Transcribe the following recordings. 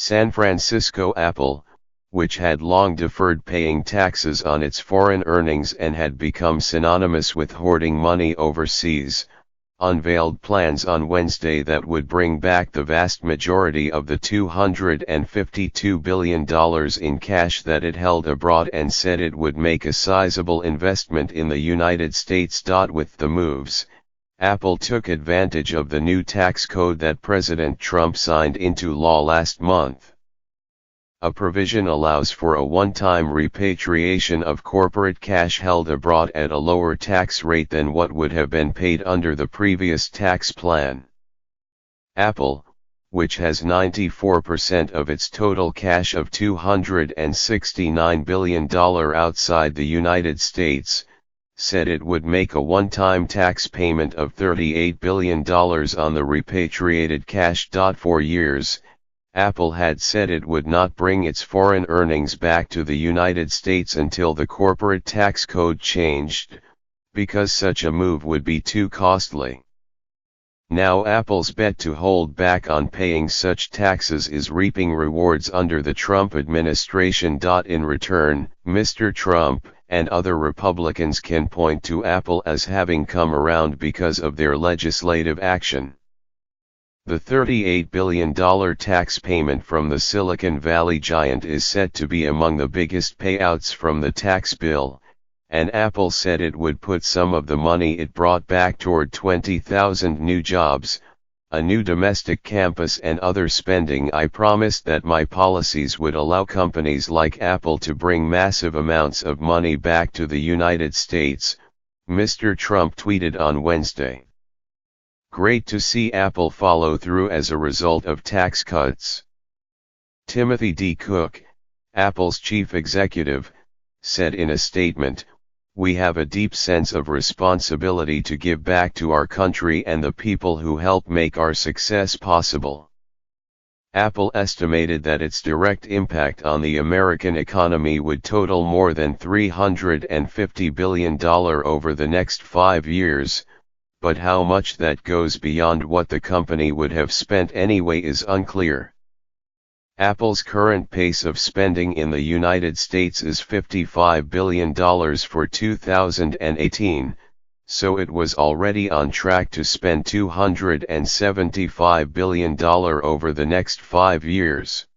San Francisco Apple, which had long deferred paying taxes on its foreign earnings and had become synonymous with hoarding money overseas, unveiled plans on Wednesday that would bring back the vast majority of the $252 billion in cash that it held abroad and said it would make a sizable investment in the United States. With the moves, Apple took advantage of the new tax code that President Trump signed into law last month. A provision allows for a one-time repatriation of corporate cash held abroad at a lower tax rate than what would have been paid under the previous tax plan. Apple, which has 94% of its total cash of $269 billion outside the United States, said it would make a one-time tax payment of $38 billion on the repatriated cash. For years, Apple had said it would not bring its foreign earnings back to the United States until the corporate tax code changed, because such a move would be too costly. Now Apple's bet to hold back on paying such taxes is reaping rewards under the Trump administration. In return, Mr. Trump and other Republicans can point to Apple as having come around because of their legislative action. The $38 billion tax payment from the Silicon Valley giant is set to be among the biggest payouts from the tax bill, and Apple said it would put some of the money it brought back toward 20,000 new jobs, a new domestic campus and other spending. I promised that my policies would allow companies like Apple to bring massive amounts of money back to the United States, Mr. Trump tweeted on Wednesday. Great to see Apple follow through as a result of tax cuts. Timothy D. Cook, Apple's chief executive, said in a statement, "We have a deep sense of responsibility to give back to our country and the people who help make our success possible." Apple estimated that its direct impact on the American economy would total more than $350 billion over the next 5 years, but how much that goes beyond what the company would have spent anyway is unclear. Apple's current pace of spending in the United States is $55 billion for 2018, so it was already on track to spend $275 billion over the next 5 years.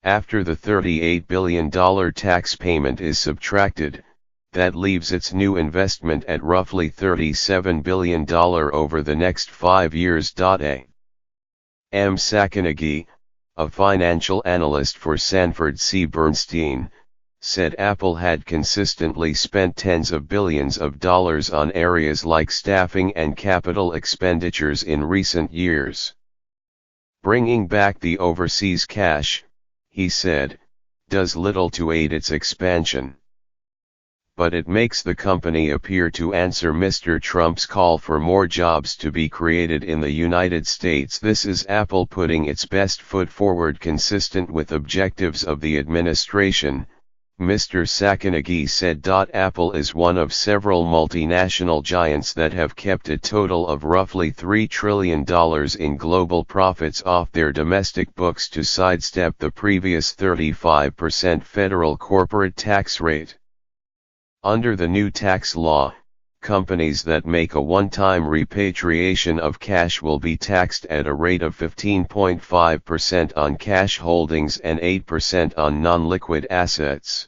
After the $38 billion tax payment is subtracted, that leaves its new investment at roughly $37 billion over the next 5 years. A. M. Sacconaghi, a financial analyst for Sanford C. Bernstein, said Apple had consistently spent tens of billions of dollars on areas like staffing and capital expenditures in recent years. Bringing back the overseas cash, he said, does little to aid its expansion. But it makes the company appear to answer Mr. Trump's call for more jobs to be created in the United States. This is Apple putting its best foot forward consistent with objectives of the administration, Mr. Sacconaghi said. Apple is one of several multinational giants that have kept a total of roughly $3 trillion in global profits off their domestic books to sidestep the previous 35% federal corporate tax rate. Under the new tax law, companies that make a one-time repatriation of cash will be taxed at a rate of 15.5% on cash holdings and 8% on non-liquid assets.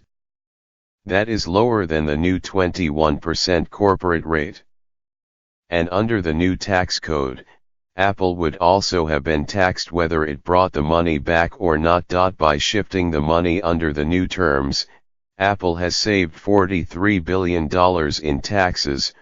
That is lower than the new 21% corporate rate. And under the new tax code, Apple would also have been taxed whether it brought the money back or not. By shifting the money under the new terms, Apple has saved $43 billion in taxes,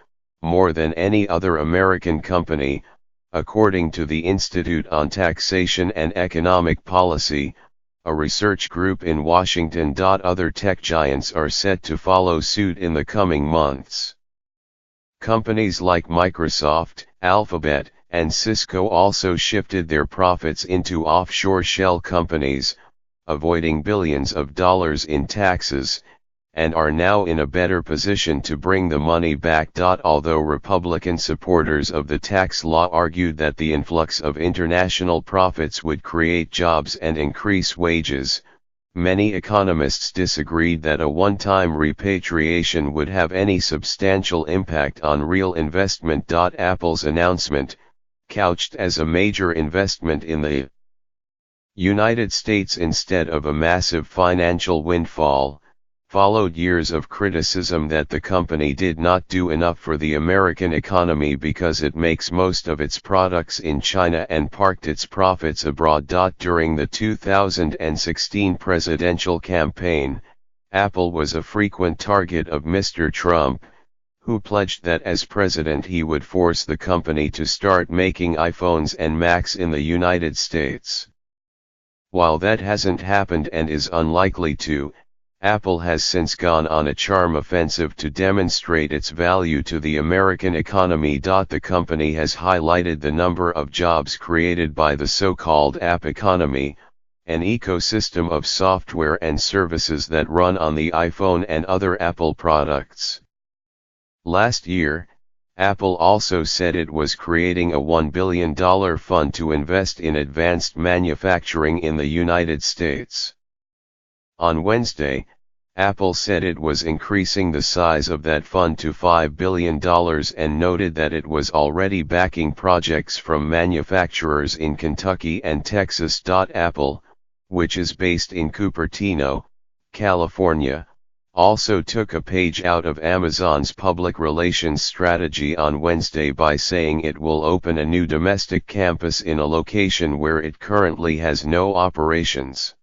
more than any other American company, according to the Institute on Taxation and Economic Policy, a research group in Washington. Other tech giants are set to follow suit in the coming months. Companies like Microsoft, Alphabet, and Cisco also shifted their profits into offshore shell companies, avoiding billions of dollars in taxes, and are now in a better position to bring the money back. Although Republican supporters of the tax law argued that the influx of international profits would create jobs and increase wages, many economists disagreed that a one-time repatriation would have any substantial impact on real investment. Apple's announcement, couched as a major investment in the United States instead of a massive financial windfall, followed years of criticism that the company did not do enough for the American economy because it makes most of its products in China and parked its profits abroad. During the 2016 presidential campaign, Apple was a frequent target of Mr. Trump, who pledged that as president he would force the company to start making iPhones and Macs in the United States. While that hasn't happened and is unlikely to, Apple has since gone on a charm offensive to demonstrate its value to the American economy. The company has highlighted the number of jobs created by the so-called app economy, an ecosystem of software and services that run on the iPhone and other Apple products. Last year, Apple also said it was creating a $1 billion fund to invest in advanced manufacturing in the United States. On Wednesday, Apple said it was increasing the size of that fund to $5 billion and noted that it was already backing projects from manufacturers in Kentucky and Texas. Apple, which is based in Cupertino, California, also took a page out of Amazon's public relations strategy on Wednesday by saying it will open a new domestic campus in a location where it currently has no operations.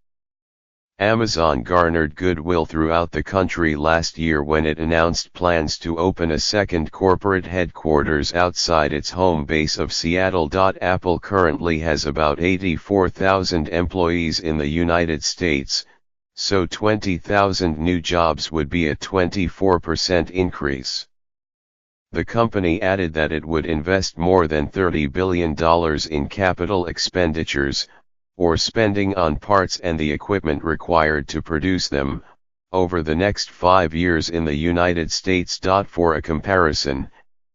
Amazon garnered goodwill throughout the country last year when it announced plans to open a second corporate headquarters outside its home base of Seattle. Apple currently has about 84,000 employees in the United States, so 20,000 new jobs would be a 24% increase. The company added that it would invest more than $30 billion in capital expenditures, or spending on parts and the equipment required to produce them, over the next 5 years in the United States. For a comparison,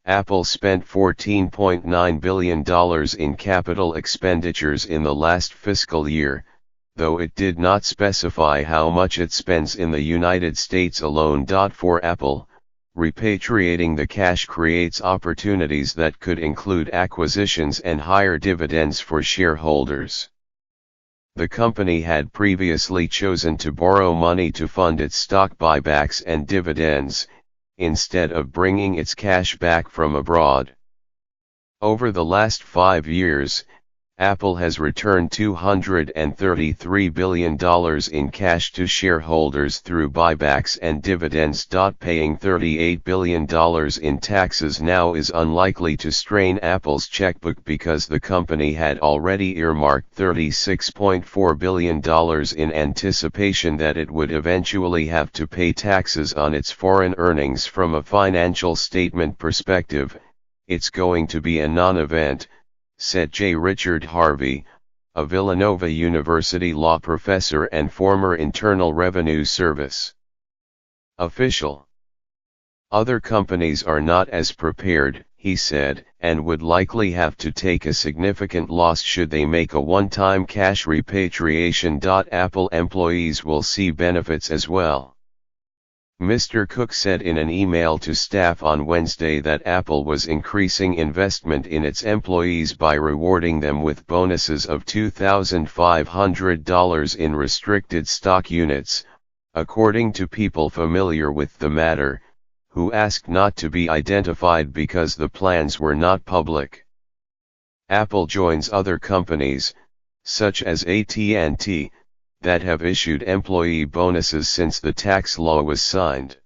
Apple spent $14.9 billion in capital expenditures in the last fiscal year, though it did not specify how much it spends in the United States alone. For Apple, repatriating the cash creates opportunities that could include acquisitions and higher dividends for shareholders. The company had previously chosen to borrow money to fund its stock buybacks and dividends, instead of bringing its cash back from abroad. Over the last 5 years, Apple has returned $233 billion in cash to shareholders through buybacks and dividends. Paying $38 billion in taxes now is unlikely to strain Apple's checkbook because the company had already earmarked $36.4 billion in anticipation that it would eventually have to pay taxes on its foreign earnings. From a financial statement perspective, it's going to be a non-event, said J. Richard Harvey, a Villanova University law professor and former Internal Revenue Service official. Other companies are not as prepared, he said, and would likely have to take a significant loss should they make a one-time cash repatriation. Apple employees will see benefits as well. Mr. Cook said in an email to staff on Wednesday that Apple was increasing investment in its employees by rewarding them with bonuses of $2,500 in restricted stock units, according to people familiar with the matter, who asked not to be identified because the plans were not public. Apple joins other companies, such as AT&T, that have issued employee bonuses since the tax law was signed.